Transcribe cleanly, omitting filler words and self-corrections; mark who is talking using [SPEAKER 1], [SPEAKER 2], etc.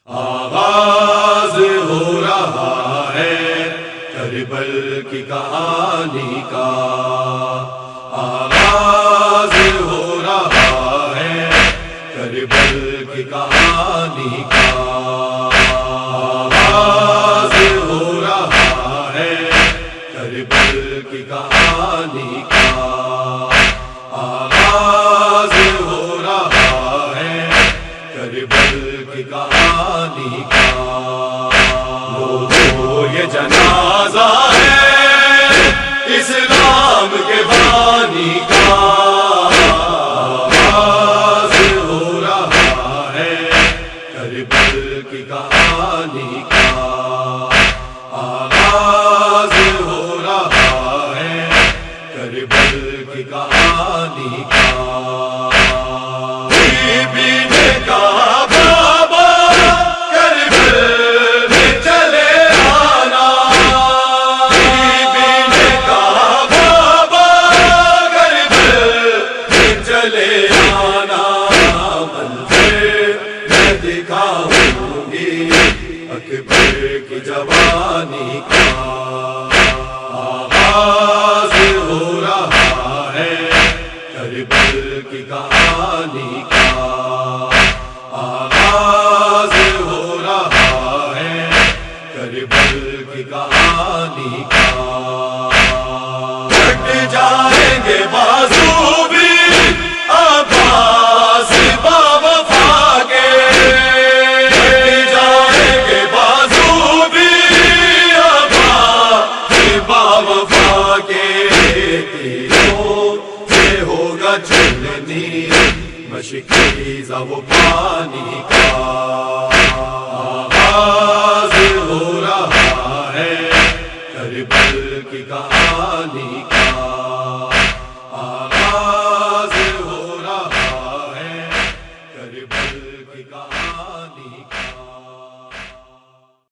[SPEAKER 1] آغاز ہو رہا ہے کربل کی کہانی کا، آغاز ہو رہا ہے کربل کی کہانی کا، آغاز ہو رہا ہے کربل کی کہانی کا، آغاز ہو رہا ہے کربل کی کہانی کا۔ لوگو یہ جنازہ ہے اسلام کے بانی کا، آغاز ہو رہا ہے کربل کی کہانی کا، آغاز ہو رہا ہے کربل کی کہانی کا۔ بی نے کہا بابا کربل میں چلے آنا، بی نے کہا بابا کربل میں چلے آنا، منظر میں دکھاؤں گی اکبر کی جوانی کا، آغاز ہو رہا ہے کربل کی کہانی کا، آغاز ہو رہا ہے کربل کی کہانی کا۔ کٹ جائیں گے بازو بھی عباس باوفا کے، کٹ جائیں گے بازو بھی عباس باوفا کے، تیروں سے ہوگا چلنی مشکیزہ وہ پانی کا، آغاز ہو رہا ہے کربل کی کہانی کا، آغاز ہو رہا ہے کربل کی کہانی کا۔